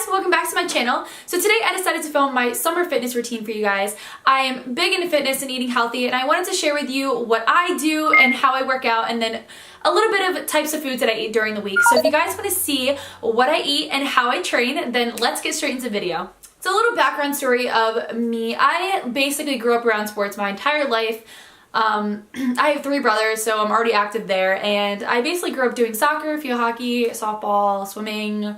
guys, welcome back to my channel. So today I decided to film my summer fitness routine for you guys. I am big into fitness and eating healthy, and I wanted to share with you what I do and how I work out, and then a little bit of types of foods that I eat during the week. So if you guys want to see what I eat and how I train, then let's get straight into the video. So a little background story of me. I basically grew up around sports my entire life. I have 3 brothers, so I'm already active there, and I basically grew up doing soccer, field hockey, softball, swimming,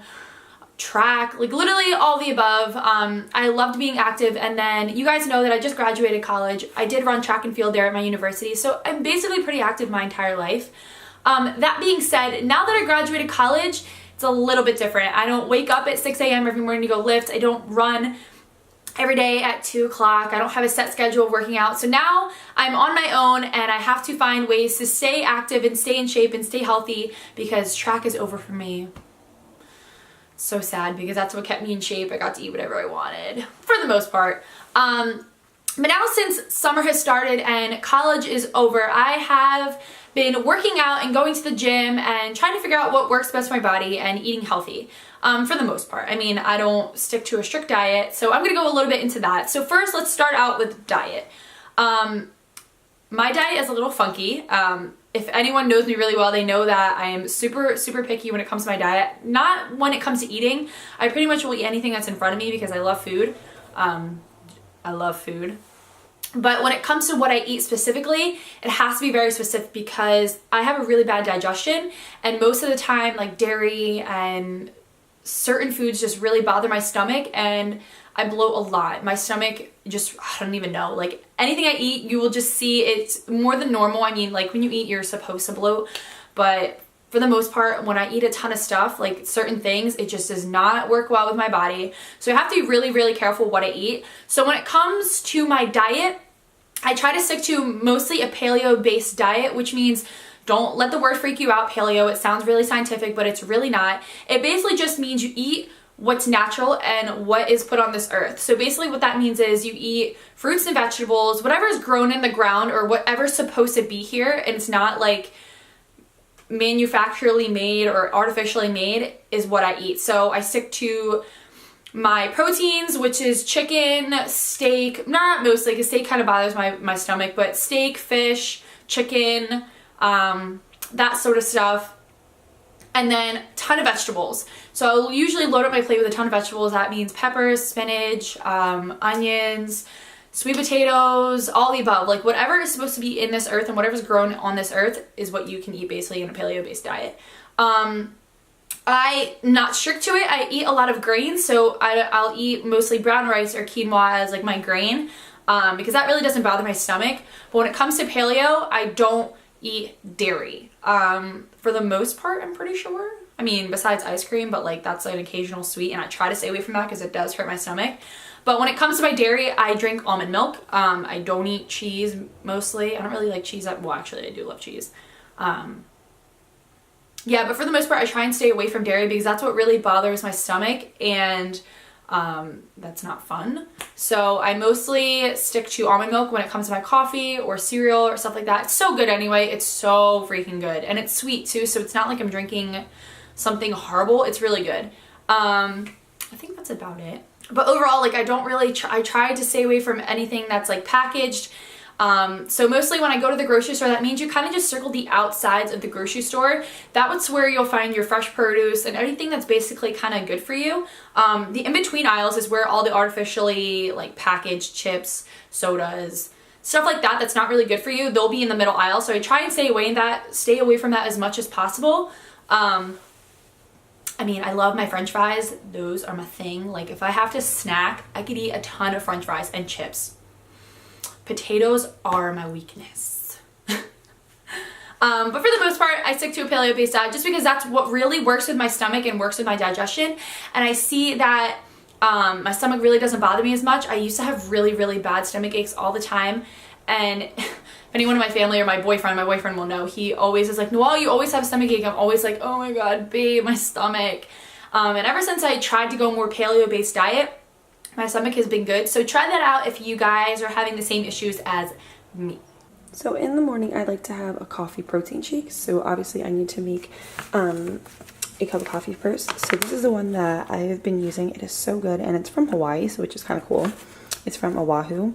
track, like literally all the above. I loved being active, and then you guys know that I just graduated college. I did run track and field there at my university, so I'm basically pretty active my entire life. That being said, now that I graduated college, it's a little bit different. I don't wake up at 6 a.m. every morning to go lift. I don't run every day at 2 o'clock. I don't have a set schedule of working out. So now I'm on my own, and I have to find ways to stay active and stay in shape and stay healthy because track is over for me. So sad, because that's what kept me in shape. I got to eat whatever I wanted for the most part. But now since summer has started and college is over, I have been working out and going to the gym and trying to figure out what works best for my body and eating healthy. For the most part. I mean, I don't stick to a strict diet, so I'm gonna go a little bit into that. So first, let's start out with diet. My diet is a little funky. If anyone knows me really well, they know that I am super, super picky when it comes to my diet. Not when it comes to eating. I pretty much will eat anything that's in front of me because I love food. I love food. But when it comes to what I eat specifically, it has to be very specific because I have a really bad digestion, and most of the time, like dairy and certain foods just really bother my stomach, and I bloat a lot. My stomach just, I don't even know, like anything I eat, you will just see it's more than normal. I mean, like when you eat, you're supposed to bloat, but for the most part, when I eat a ton of stuff, like certain things, it just does not work well with my body. So I have to be really, really careful what I eat. So when it comes to my diet, I try to stick to mostly a paleo-based diet, which means don't let the word freak you out, paleo. It sounds really scientific, but it's really not. It basically just means you eat what's natural and what is put on this earth. So basically what that means is you eat fruits and vegetables, whatever is grown in the ground or whatever's supposed to be here, and it's not like manufacturally made or artificially made, is what I eat. So I stick to my proteins, which is chicken, steak, not mostly because steak kind of bothers my stomach, but steak, fish, chicken, that sort of stuff. And then a ton of vegetables. So I'll usually load up my plate with a ton of vegetables. That means peppers, spinach, onions, sweet potatoes, all the above. Like whatever is supposed to be in this earth and whatever's grown on this earth is what you can eat basically in a paleo-based diet. I'm not strict to it. I eat a lot of grains, so I'll eat mostly brown rice or quinoa as like my grain, because that really doesn't bother my stomach. But when it comes to paleo, I don't eat dairy. For the most part, I'm pretty sure. I mean, besides ice cream, but like that's an occasional sweet, and I try to stay away from that because it does hurt my stomach. But when it comes to my dairy, I drink almond milk. I don't eat cheese mostly. I don't really like cheese. Well, actually, I do love cheese. Yeah, but for the most part, I try and stay away from dairy because that's what really bothers my stomach, and that's not fun. So I mostly stick to almond milk when it comes to my coffee or cereal or stuff like that. It's so good anyway. It's so freaking good, and it's sweet too, so it's not like I'm drinking something horrible. It's really good. I think that's about it. But overall, like I don't really I try to stay away from anything that's like packaged. So mostly when I go to the grocery store, that means you kind of just circle the outsides of the grocery store. That's where you'll find your fresh produce and anything that's basically kind of good for you. The in-between aisles is where all the artificially like packaged chips, sodas, stuff like that that's not really good for you, they'll be in the middle aisle. So I try and stay away from that as much as possible. I mean, I love my french fries. Those are my thing. Like if I have to snack, I could eat a ton of french fries and chips. Potatoes are my weakness. But for the most part, I stick to a paleo-based diet just because that's what really works with my stomach and works with my digestion. And I see that my stomach really doesn't bother me as much. I used to have really, really bad stomach aches all the time. And if anyone in my family or my boyfriend will know, he always is like, Noel, you always have a stomach ache. I'm always like, oh my God, babe, my stomach. And ever since I tried to go more paleo-based diet, my stomach has been good. So try that out if you guys are having the same issues as me. So in the morning, I like to have a coffee protein shake. So obviously I need to make a cup of coffee first. So this is the one that I have been using. It is so good, and it's from Hawaii, so which is kind of cool. It's from Oahu.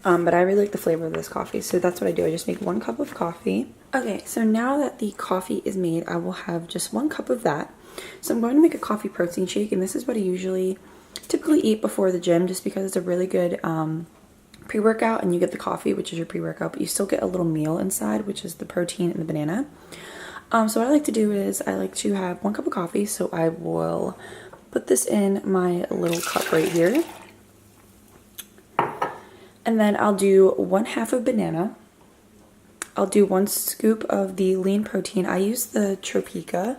But I really like the flavor of this coffee, so that's what I do. I just make 1 cup of coffee. Okay, so now that the coffee is made, I will have just 1 cup of that. So I'm going to make a coffee protein shake, and this is what I typically eat before the gym, just because it's a really good pre-workout, and you get the coffee, which is your pre-workout, but you still get a little meal inside, which is the protein and the banana. So what I like to do is I like to have 1 cup of coffee, so I will put this in my little cup right here. And then I'll do 1/2 of banana. I'll do 1 scoop of the lean protein. I use the Tropeaka.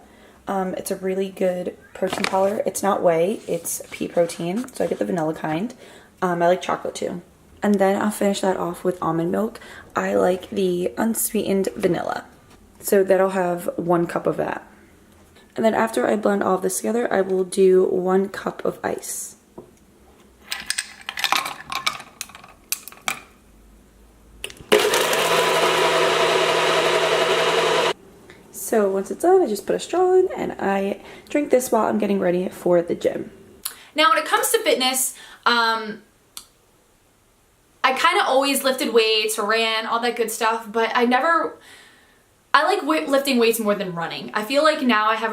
It's a really good protein powder. It's not whey, it's pea protein, so I get the vanilla kind. I like chocolate too. And then I'll finish that off with almond milk. I like the unsweetened vanilla. So that'll have 1 cup of that. And then after I blend all of this together, I will do 1 cup of ice. So once it's done, I just put a straw in and I drink this while I'm getting ready for the gym. Now when it comes to fitness, I kind of always lifted weights or ran, all that good stuff, but I like lifting weights more than running. I feel like now I have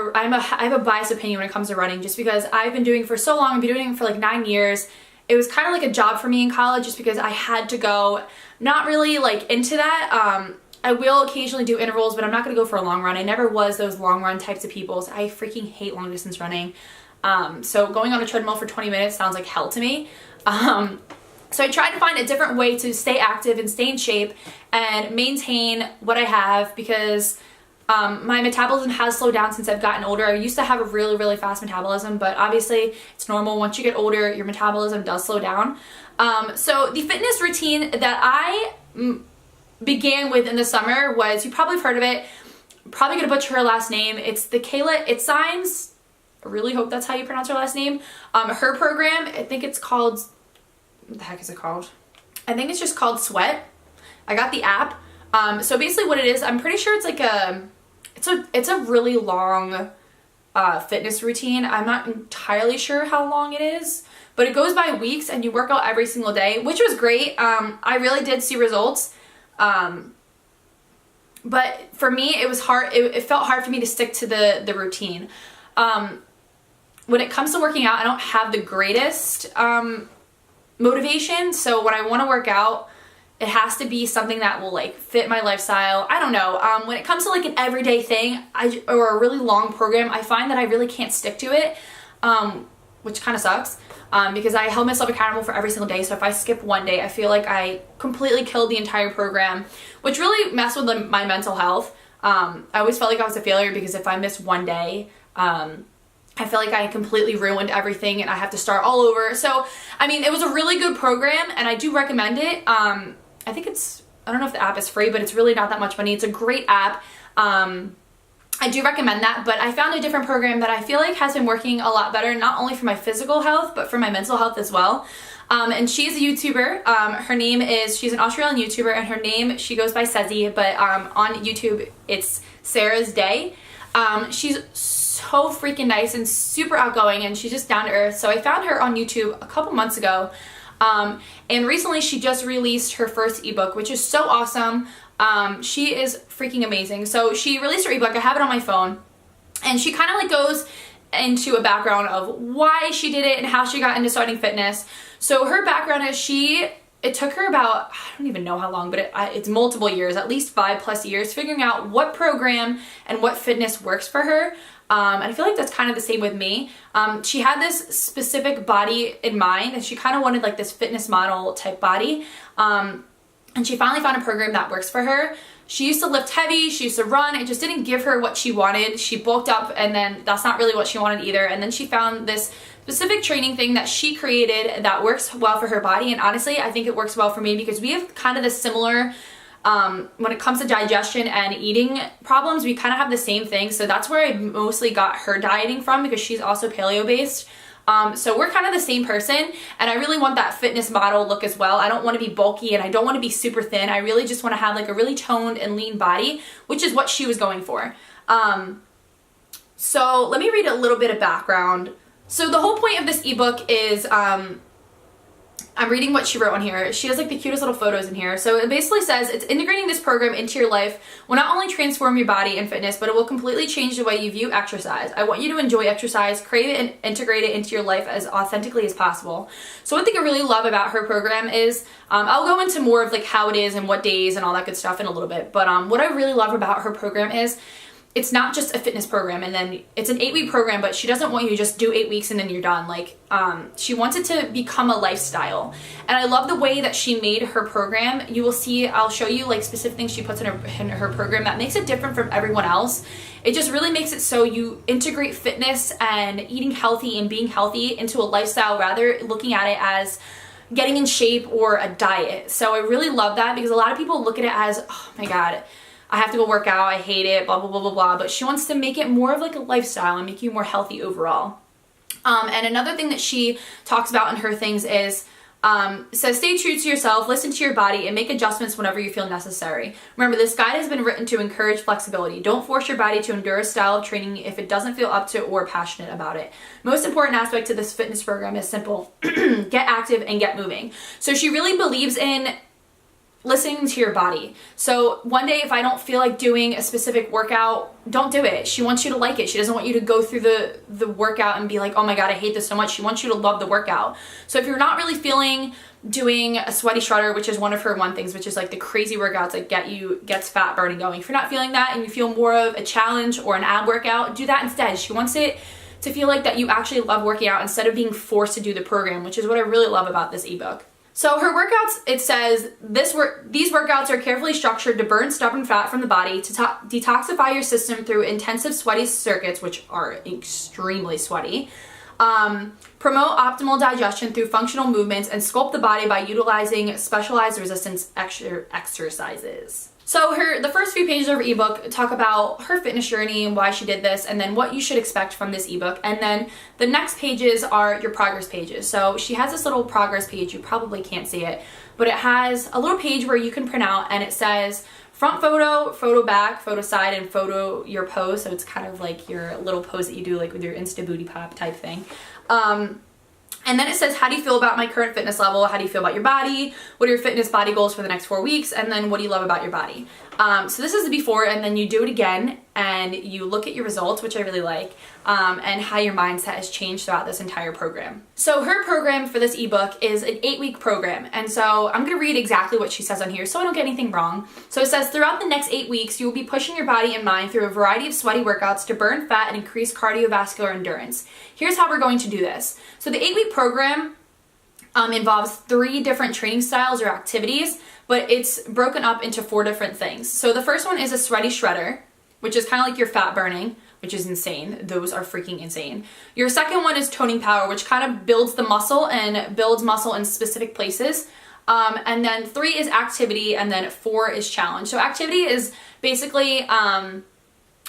a biased opinion when it comes to running, just because I've been doing it for so long. I've been doing it for like 9 years. It was kind of like a job for me in college, just because I had to go. Not really like into that. I will occasionally do intervals, but I'm not going to go for a long run. I never was those long run types of people. So I freaking hate long distance running. So going on a treadmill for 20 minutes sounds like hell to me. So I tried to find a different way to stay active and stay in shape and maintain what I have, because my metabolism has slowed down since I've gotten older. I used to have a really, really fast metabolism, but obviously it's normal. Once you get older, your metabolism does slow down. So the fitness routine that I began with in the summer was, you probably have heard of it, I'm probably gonna butcher her last name. It's the Kayla Itsigns. I really hope that's how you pronounce her last name. Her program, I think it's called, what the heck is it called? I think it's just called Sweat. I got the app. So basically what it is, I'm pretty sure it's like it's a really long fitness routine. I'm not entirely sure how long it is, but it goes by weeks and you work out every single day, which was great. I really did see results. But for me, it was hard. It felt hard for me to stick to the routine. When it comes to working out, I don't have the greatest motivation. So when I want to work out, it has to be something that will like fit my lifestyle. I don't know. When it comes to like an everyday thing, or a really long program, I find that I really can't stick to it, which kind of sucks. Because I held myself accountable for every single day. So if I skip one day, I feel like I completely killed the entire program, which really messed with my mental health. I always felt like I was a failure, because if I missed one day, I feel like I completely ruined everything and I have to start all over. So, I mean, it was a really good program and I do recommend it. I think I don't know if the app is free, but it's really not that much money. It's a great app. I do recommend that, but I found a different program that I feel like has been working a lot better, not only for my physical health, but for my mental health as well. And she's a YouTuber. She's an Australian YouTuber, and her name, she goes by Sezzy, but on YouTube, it's Sarah's Day. She's so freaking nice and super outgoing, and she's just down to earth. So I found her on YouTube a couple months ago. And recently she just released her first ebook, which is so awesome. She is freaking amazing. So she released her ebook. I have it on my phone, and she kind of like goes into a background of why she did it and how she got into starting fitness. So her background is it took her about, I don't even know how long, but it's multiple years, at least 5+ years, figuring out what program and what fitness works for her. And I feel like that's kind of the same with me. She had this specific body in mind, and she kind of wanted like this fitness model type body. And she finally found a program that works for her. She used to lift heavy, she used to run, it just didn't give her what she wanted. She bulked up, and then that's not really what she wanted either. And then she found this specific training thing that she created that works well for her body. And honestly, I think it works well for me, because we have kind of the similar, when it comes to digestion and eating problems, we kind of have the same thing. So that's where I mostly got her dieting from, because she's also paleo based. So we're kind of the same person, and I really want that fitness model look as well. I don't want to be bulky, and I don't want to be super thin. I really just want to have like a really toned and lean body, which is what she was going for. So let me read a little bit of background. So the whole point of this ebook is, I'm reading what she wrote on here. She has like the cutest little photos in here. So it basically says it's integrating this program into your life will not only transform your body and fitness, but it will completely change the way you view exercise. I want you to enjoy exercise, crave it, and integrate it into your life as authentically as possible. So one thing I really love about her program is, I'll go into more of like how it is and what days and all that good stuff in a little bit. But what I really love about her program is it's not just a fitness program, and then it's an 8-week program, but she doesn't want you to just do 8 weeks and then you're done. Like, she wants it to become a lifestyle. And I love the way that she made her program. You will see, I'll show you like specific things she puts in her program that makes it different from everyone else. It just really makes it so you integrate fitness and eating healthy and being healthy into a lifestyle, rather looking at it as getting in shape or a diet. So I really love that, because a lot of people look at it as, oh my God, I have to go work out, I hate it, blah, blah, blah, blah, blah. But she wants to make it more of like a lifestyle and make you more healthy overall. And another thing that she talks about in her things is, says stay true to yourself, listen to your body, and make adjustments whenever you feel necessary. Remember, this guide has been written to encourage flexibility. Don't force your body to endure a style of training if it doesn't feel up to or passionate about it. Most important aspect to this fitness program is simple. Get active and get moving. So she really believes in listening to your body. So one day if I don't feel like doing a specific workout, don't do it. She wants you to like it. She doesn't want you to go through the workout and be like, oh my God, I hate this so much. She wants you to love the workout. So if you're not really feeling doing a sweaty shredder, which is one of her things, which is like the crazy workouts that gets fat burning going. If you're not feeling that and you feel more of a challenge or an ab workout, do that instead. She wants it to feel like that you actually love working out instead of being forced to do the program, which is what I really love about this ebook. So her workouts, it says, these workouts are carefully structured to burn stubborn fat from the body, to detoxify your system through intensive sweaty circuits, which are extremely sweaty, promote optimal digestion through functional movements, and sculpt the body by utilizing specialized resistance exercises. So the first few pages of her ebook talk about her fitness journey and why she did this, and then what you should expect from this ebook. And then the next pages are your progress pages. So she has this little progress page. You probably can't see it, but it has a little page where you can print out, and it says front photo, photo back, photo side, and photo your pose. So it's kind of like your little pose that you do like with your Insta booty pop type thing. And then it says, how do you feel about my current fitness level? How do you feel about your body? What are your fitness body goals for the next 4 weeks? And then what do you love about your body? So this is the before, and then you do it again and you look at your results, which I really like, and how your mindset has changed throughout this entire program. So her program for this ebook is an 8-week program. And so I'm gonna read exactly what she says on here so I don't get anything wrong. So it says, throughout the next 8 weeks, you will be pushing your body and mind through a variety of sweaty workouts to burn fat and increase cardiovascular endurance. Here's how we're going to do this. So the 8-week program involves 3 different training styles or activities, but it's broken up into 4 different things. So the first one is a sweaty shredder, which is kind of like your fat burning, which is insane. Those are freaking insane. Your second one is toning power, which kind of builds the muscle and builds muscle in specific places. And then 3 is activity, and then 4 is challenge. So activity is basically an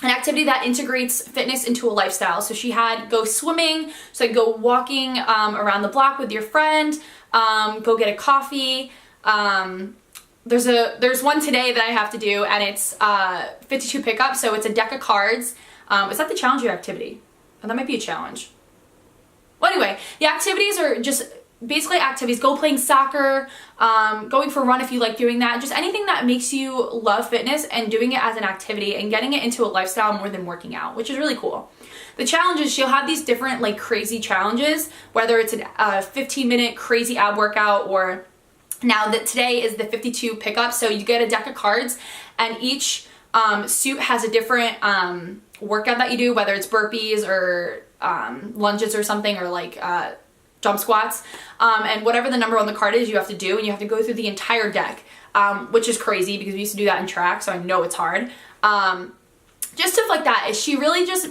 activity that integrates fitness into a lifestyle. So she had go swimming, so like go walking around the block with your friend, go get a coffee. There's one today that I have to do, and it's 52 pickups, so it's a deck of cards. Is that the challenge or activity? Oh, that might be a challenge. Well, anyway, the activities are just basically activities. Go playing soccer, going for a run if you like doing that. Just anything that makes you love fitness and doing it as an activity and getting it into a lifestyle more than working out, which is really cool. The challenges, she'll have these different like crazy challenges, whether it's a 15-minute crazy ab workout, or now that today is the 52 pickups. So you get a deck of cards, and each suit has a different workout that you do, whether it's burpees or lunges or something, or like jump squats, and whatever the number on the card is, you have to do, and you have to go through the entire deck, which is crazy because we used to do that in track, so I know it's hard. Just stuff like that. She really just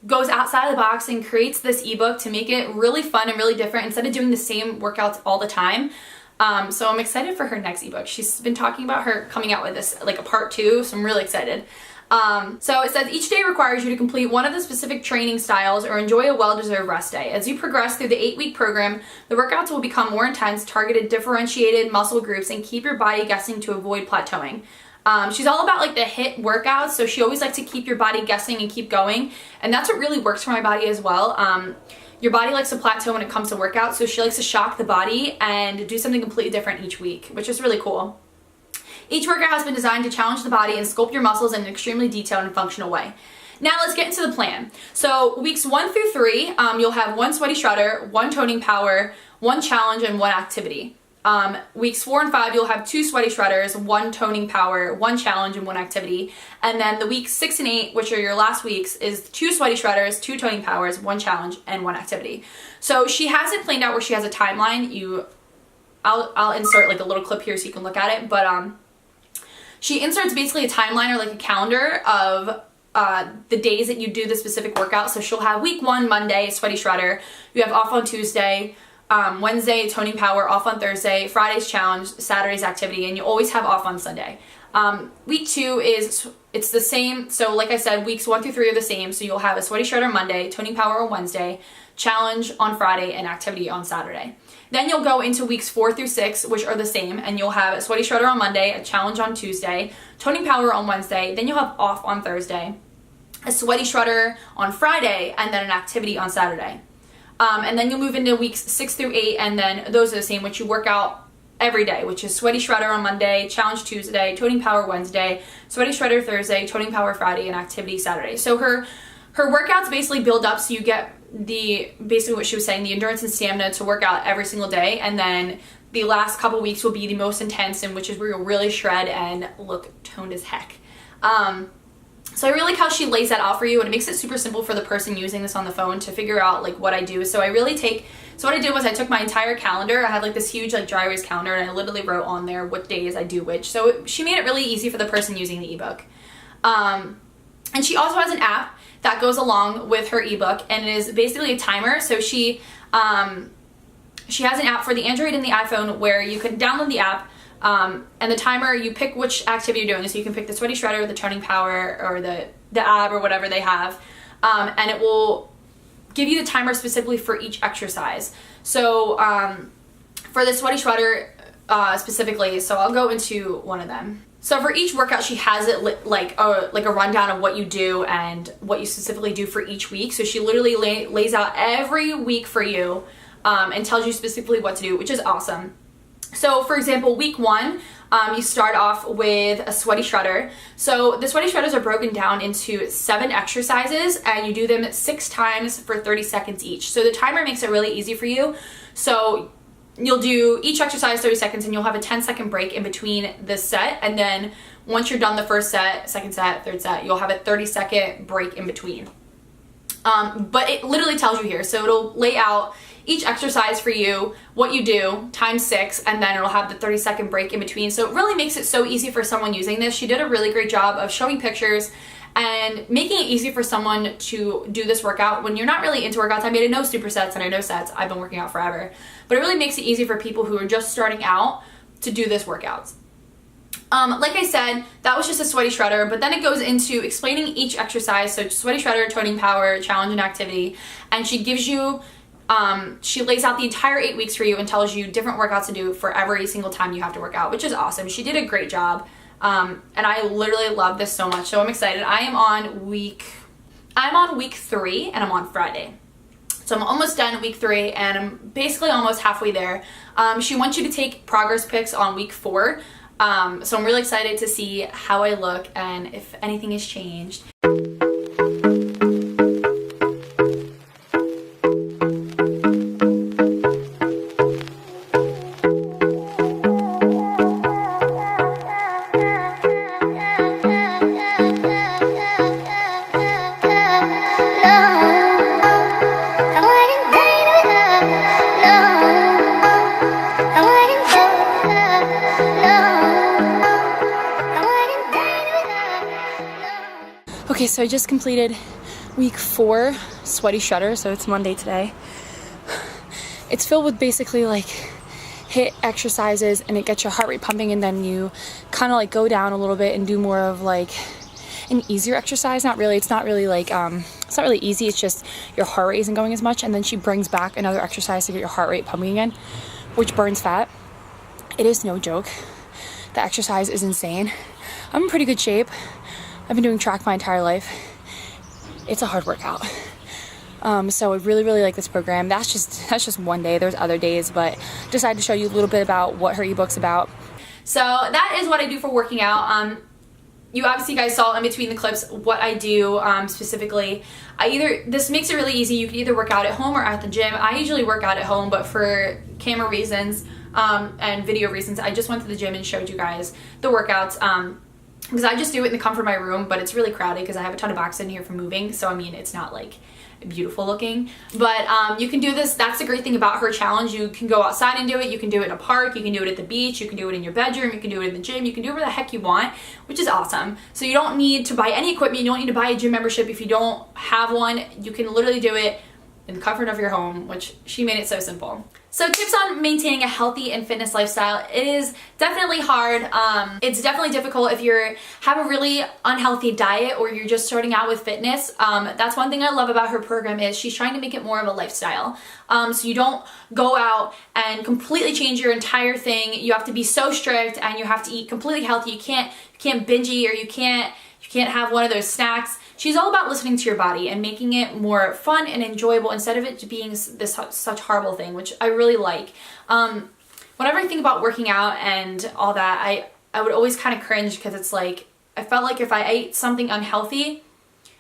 goes outside of the box and creates this ebook to make it really fun and really different instead of doing the same workouts all the time. So I'm excited for her next ebook. She's been talking about her coming out with this, like a part 2, so I'm really excited. So it says each day requires you to complete one of the specific training styles or enjoy a well-deserved rest day. As you progress through the 8-week program, the workouts will become more intense, targeted, differentiated muscle groups, and keep your body guessing to avoid plateauing. She's all about like the HIIT workouts, so she always likes to keep your body guessing and keep going, and that's what really works for my body as well. Your body likes to plateau when it comes to workouts, so she likes to shock the body and do something completely different each week, which is really cool. Each workout has been designed to challenge the body and sculpt your muscles in an extremely detailed and functional way. Now let's get into the plan. So weeks 1 through 3, you'll have 1 sweaty shredder, 1 toning power, 1 challenge, and 1 activity. Weeks 4 and 5, you'll have 2 sweaty shredders, 1 toning power, 1 challenge, and 1 activity. And then the weeks 6 and 8, which are your last weeks, is 2 sweaty shredders, 2 toning powers, 1 challenge, and 1 activity. So she has it planned out where she has a timeline. I'll insert like a little clip here so you can look at it, but she inserts basically a timeline or like a calendar of the days that you do the specific workout. So she'll have week 1, Monday, sweaty shredder. You have off on Tuesday. Wednesday, toning power, off on Thursday, Friday's challenge, Saturday's activity, and you always have off on Sunday. Week 2 it's the same. So like I said, weeks 1 through 3 are the same. So you'll have a sweaty shredder Monday, toning power on Wednesday, challenge on Friday, and activity on Saturday. Then you'll go into weeks 4 through 6, which are the same, and you'll have a sweaty shredder on Monday, a challenge on Tuesday, toning power on Wednesday, then you'll have off on Thursday, a sweaty shredder on Friday, and then an activity on Saturday. And then you'll move into weeks 6 through 8, and then those are the same, which you work out every day, which is sweaty shredder on Monday, challenge Tuesday, toning power Wednesday, sweaty shredder Thursday, toning power Friday, and activity Saturday. So her workouts basically build up, so you get basically what she was saying, the endurance and stamina to work out every single day, and then the last couple weeks will be the most intense, and which is where you'll really shred and look toned as heck. So I really like how she lays that out for you, and it makes it super simple for the person using this on the phone to figure out like what I do. So what I did was I took my entire calendar. I had like this huge like dry erase calendar, and I literally wrote on there what days I do which. So she made it really easy for the person using the ebook. And she also has an app that goes along with her ebook, and it is basically a timer. So she has an app for the Android and the iPhone where you can download the app. And the timer, you pick which activity you're doing. So you can pick the sweaty shredder, the toning power, or the ab, or whatever they have. And it will give you the timer specifically for each exercise. So for the sweaty shredder specifically, so I'll go into one of them. So for each workout, she has it like a rundown of what you do and what you specifically do for each week. So she literally lays out every week for you and tells you specifically what to do, which is awesome. So for example, week 1, you start off with a sweaty shredder. So the sweaty shredders are broken down into 7 exercises, and you do them 6 times for 30 seconds each. So the timer makes it really easy for you. So you'll do each exercise 30 seconds, and you'll have a 10-second break in between the set. And then once you're done the first set, second set, third set, you'll have a 30-second break in between. But it literally tells you here. So it'll lay out each exercise for you, what you do, times 6, and then it'll have the 30-second break in between. So it really makes it so easy for someone using this. She did a really great job of showing pictures and making it easy for someone to do this workout when you're not really into workouts. I mean, I know supersets and I know sets. I've been working out forever. But it really makes it easy for people who are just starting out to do this workouts. Like I said, that was just a sweaty shredder, but then it goes into explaining each exercise. So sweaty shredder, toning power, challenge, and activity. And she gives you she lays out the entire 8 weeks for you and tells you different workouts to do for every single time you have to work out, which is awesome. She did a great job. And I literally love this so much. So I'm excited. I'm on week 3, and I'm on Friday. So I'm almost done week 3, and I'm basically almost halfway there. She wants you to take progress pics on week 4. So I'm really excited to see how I look and if anything has changed. Okay, so I just completed week 4 sweaty shredder, so it's Monday today. It's filled with basically like HIIT exercises, and it gets your heart rate pumping, and then you kind of like go down a little bit and do more of like an easier exercise. It's not really easy, it's just your heart rate isn't going as much. And then she brings back another exercise to get your heart rate pumping again, which burns fat. It is no joke. The exercise is insane. I'm in pretty good shape. I've been doing track my entire life. It's a hard workout. So I really like this program. That's just one day. There's other days, but decided to show you a little bit about what her ebook's about. So that is what I do for working out. You obviously guys saw in between the clips what I do specifically. This makes it really easy. You can either work out at home or at the gym. I usually work out at home, but for camera reasons and video reasons, I just went to the gym and showed you guys the workouts. Because I just do it in the comfort of my room, but it's really crowded because I have a ton of boxes in here from moving. So I mean, it's not like beautiful looking, but you can do this. That's the great thing about her challenge. You can go outside and do it. You can do it in a park, you can do it at the beach, you can do it in your bedroom, you can do it in the gym, you can do it where the heck you want, which is awesome. So you don't need to buy any equipment, you don't need to buy a gym membership if you don't have one. You can literally do it in the comfort of your home, which she made it so simple. So tips on maintaining a healthy and fitness lifestyle. It is definitely hard. It's definitely difficult if you have a really unhealthy diet or you're just starting out with fitness. That's one thing I love about her program is she's trying to make it more of a lifestyle. So you don't go out and completely change your entire thing. You have to be so strict and you have to eat completely healthy. You can't binge eat, or you can't have one of those snacks. She's all about listening to your body and making it more fun and enjoyable instead of it being this such horrible thing, which I really like. Whenever I think about working out and all that, I would always kind of cringe because it's like, I felt like if I ate something unhealthy,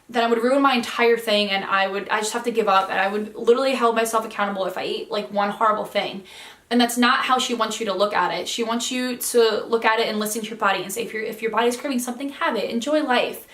then I would ruin my entire thing and I just have to give up, and I would literally hold myself accountable if I ate like one horrible thing. And that's not how she wants you to look at it. She wants you to look at it and listen to your body and say, if your body's craving something, have it. Enjoy life.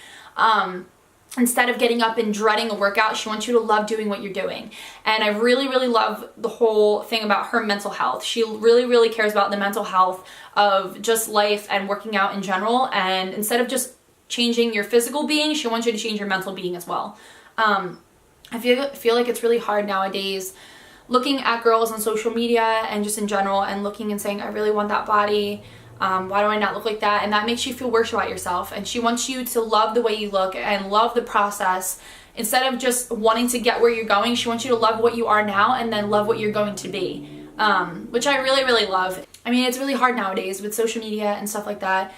Instead of getting up and dreading a workout, she wants you to love doing what you're doing. And I really love the whole thing about her mental health. She really cares about the mental health of just life and working out in general. And instead of just changing your physical being, she wants you to change your mental being as well. I feel like it's really hard nowadays looking at girls on social media and just in general and looking and saying, I really want that body. Why do I not look like that? And that makes you feel worse about yourself. And she wants you to love the way you look and love the process. Instead of just wanting to get where you're going, she wants you to love what you are now and then love what you're going to be, which I really love. I mean, it's really hard nowadays with social media and stuff like that.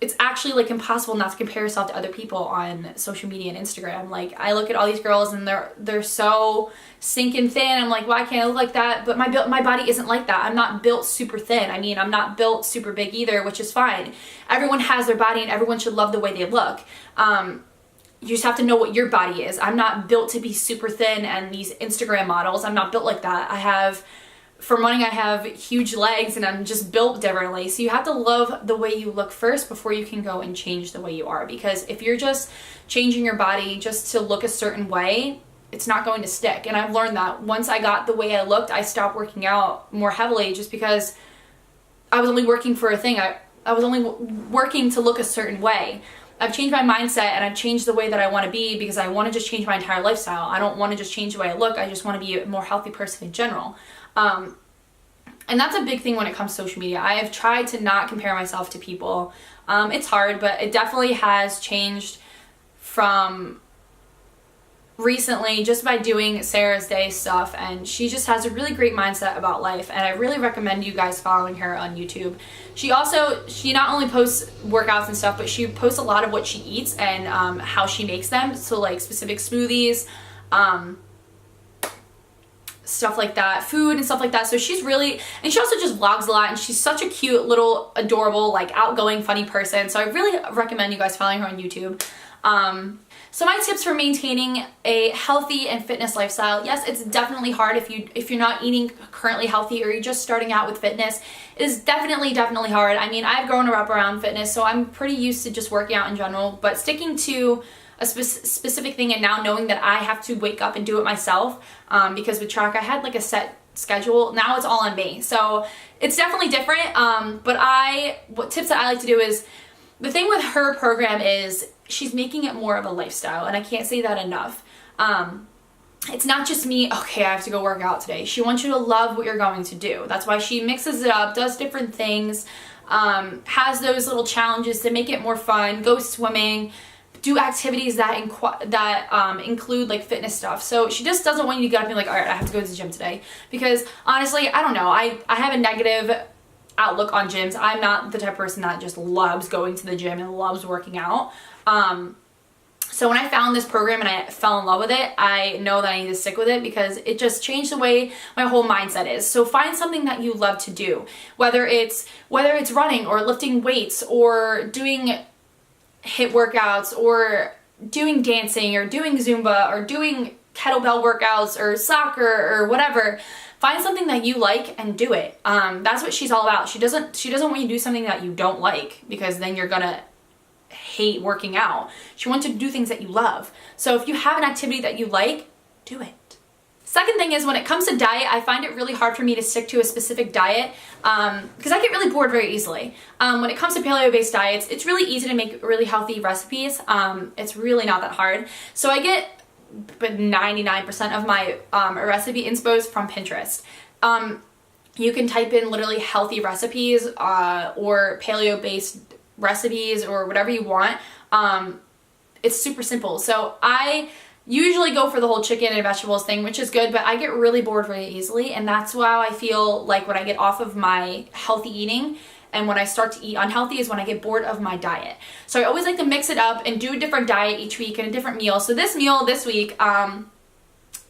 It's actually like impossible not to compare yourself to other people on social media and Instagram. Like, I look at all these girls and they're so stinking thin. I'm like, why can't I look like that? But my body isn't like that. I'm not built super thin. I mean, I'm not built super big either, which is fine. Everyone has their body and everyone should love the way they look. You just have to know what your body is. I'm not built to be super thin, and these Instagram models, I'm not built like that. For running, I have huge legs and I'm just built differently. So you have to love the way you look first before you can go and change the way you are. Because if you're just changing your body just to look a certain way, it's not going to stick. And I've learned that once I got the way I looked, I stopped working out more heavily just because I was only working for a thing. I was only working to look a certain way. I've changed my mindset and I've changed the way that I want to be because I want to just change my entire lifestyle. I don't want to just change the way I look. I just want to be a more healthy person in general. And that's a big thing when it comes to social media. I have tried to not compare myself to people. It's hard, but it definitely has changed from recently just by doing Sarah's Day stuff, and she just has a really great mindset about life, and I really recommend you guys following her on YouTube. She not only posts workouts and stuff, but she posts a lot of what she eats and how she makes them, so like specific smoothies, stuff like that, food and stuff like that. So she's really, and she also just vlogs a lot, and she's such a cute little adorable, like outgoing, funny person. So I really recommend you guys following her on YouTube. So my tips for maintaining a healthy and fitness lifestyle. Yes, it's definitely hard if you're not eating currently healthy or you're just starting out with fitness. It is definitely hard. I mean, I've grown up around fitness, so I'm pretty used to just working out in general, but sticking to a specific thing and now knowing that I have to wake up and do it myself, because with track I had like a set schedule. Now it's all on me. So it's definitely different. What tips that I like to do is, the thing with her program is she's making it more of a lifestyle, and I can't say that enough. It's not just me, okay, I have to go work out today. She wants you to love what you're going to do. That's why she mixes it up, does different things, has those little challenges to make it more fun, go swimming, do activities that include like fitness stuff. So she just doesn't want you to get up and be like, all right, I have to go to the gym today. Because honestly, I don't know, I have a negative outlook on gyms. I'm not the type of person that just loves going to the gym and loves working out. So when I found this program and I fell in love with it, I know that I need to stick with it because it just changed the way my whole mindset is. So find something that you love to do, whether it's running or lifting weights or doing HIIT workouts or doing dancing or doing Zumba or doing kettlebell workouts or soccer or whatever. Find something that you like and do it. That's what she's all about. She doesn't want you to do something that you don't like because then you're gonna hate working out. She wants you to do things that you love. So if you have an activity that you like, do it. Second thing is when it comes to diet, I find it really hard for me to stick to a specific diet because I get really bored very easily. When it comes to paleo-based diets, it's really easy to make really healthy recipes. It's really not that hard. So I get 99% of my recipe inspos from Pinterest. You can type in literally healthy recipes or paleo-based recipes or whatever you want. It's super simple. So I usually go for the whole chicken and vegetables thing, which is good, but I get really bored very easily, and that's why I feel like when I get off of my healthy eating and when I start to eat unhealthy is when I get bored of my diet. So I always like to mix it up and do a different diet each week and a different meal. So this meal this week, I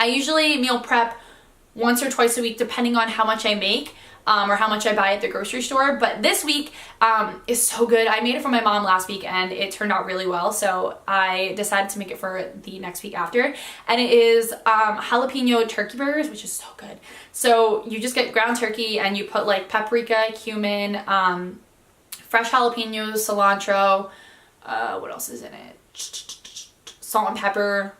usually meal prep once or twice a week depending on how much I make. Or how much I buy at the grocery store. But this week is so good. I made it for my mom last week and it turned out really well. So I decided to make it for the next week after. And it is jalapeno turkey burgers, which is so good. So you just get ground turkey and you put like paprika, cumin, fresh jalapenos, cilantro, what else is in it? Salt and pepper.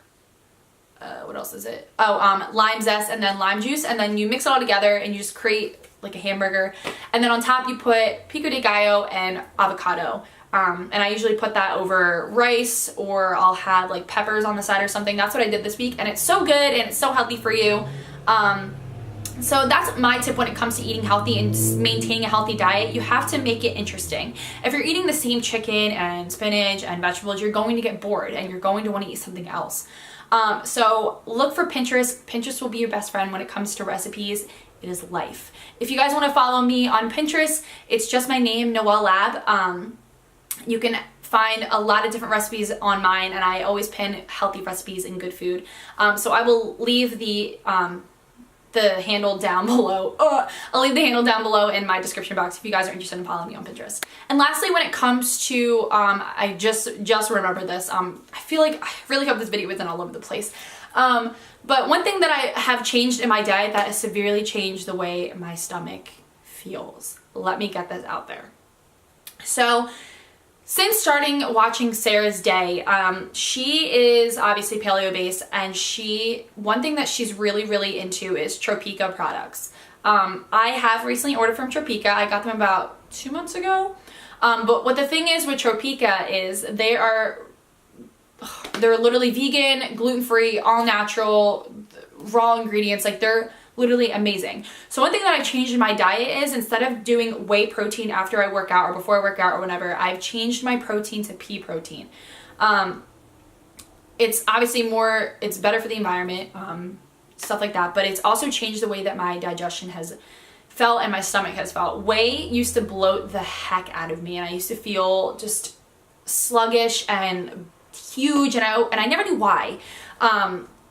What else is it? Oh, lime zest and then lime juice. And then you mix it all together and you just create like a hamburger, and then on top you put pico de gallo and avocado, and I usually put that over rice, or I'll have like peppers on the side or something. That's what I did this week, and it's so good and it's so healthy for you. So that's my tip when it comes to eating healthy and maintaining a healthy diet. You have to make it interesting. If you're eating the same chicken and spinach and vegetables, you're going to get bored and you're going to want to eat something else. So look for Pinterest. Pinterest will be your best friend when it comes to recipes. It is life. If you guys want to follow me on Pinterest, it's just my name, Noel Labb. You can find a lot of different recipes on mine, and I always pin healthy recipes and good food. So I will leave the handle down below. I'll leave the handle down below in my description box if you guys are interested in following me on Pinterest. And lastly, when it comes to, I just remembered this. I feel like I really hope this video isn't all over the place. But one thing that I have changed in my diet that has severely changed the way my stomach feels. Let me get this out there. So since starting watching Sarah's Day, she is obviously paleo based, and one thing that she's really into is Tropeaka products. I have recently ordered from Tropeaka. I got them about 2 months ago. But what the thing is with Tropeaka is they're literally vegan, gluten-free, all natural, raw ingredients. Like, they're literally amazing. So one thing that I've changed in my diet is instead of doing whey protein after I work out or before I work out or whenever, I've changed my protein to pea protein. It's obviously it's better for the environment, stuff like that, but it's also changed the way that my digestion has felt and my stomach has felt. Whey used to bloat the heck out of me, and I used to feel just sluggish and huge, and I never knew why.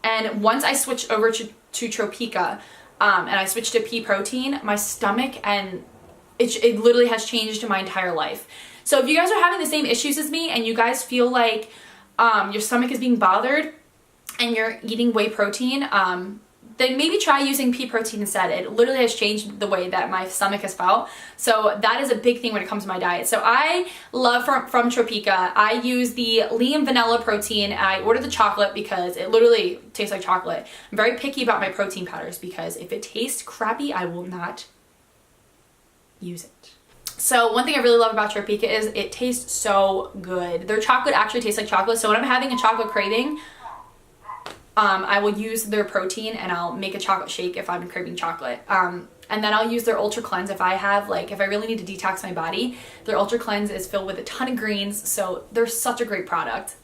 And once I switched over to Tropeaka, and I switched to pea protein, my stomach and it literally has changed my entire life. So if you guys are having the same issues as me and you guys feel like your stomach is being bothered and you're eating whey protein, then maybe try using pea protein instead. It literally has changed the way that my stomach has felt. So that is a big thing when it comes to my diet. So I love from Tropeaka, I use the Liam vanilla protein. I ordered the chocolate because it literally tastes like chocolate. I'm very picky about my protein powders because if it tastes crappy, I will not use it. So one thing I really love about Tropeaka is it tastes so good. Their chocolate actually tastes like chocolate. So when I'm having a chocolate craving, I will use their protein and I'll make a chocolate shake if I'm craving chocolate. And then I'll use their Ultra Cleanse if I really need to detox my body. Their Ultra Cleanse is filled with a ton of greens, so they're such a great product.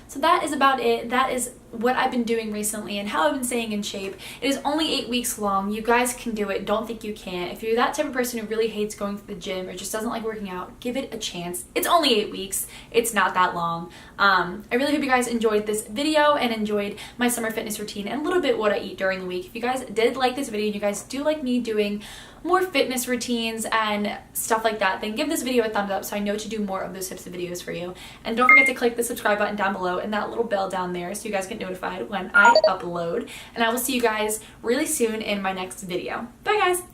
So that is about it. That is what I've been doing recently and how I've been staying in shape. It is only 8 weeks long. You guys can do it. Don't think you can't. If you're that type of person who really hates going to the gym or just doesn't like working out, give it a chance. It's only 8 weeks. It's not that long. I really hope you guys enjoyed this video and enjoyed my summer fitness routine and a little bit what I eat during the week. If you guys did like this video and you guys do like me doing more fitness routines and stuff like that, then give this video a thumbs up so I know to do more of those types of videos for you. And don't forget to click the subscribe button down below and that little bell down there so you guys get notified when I upload. And I will see you guys really soon in my next video. Bye guys!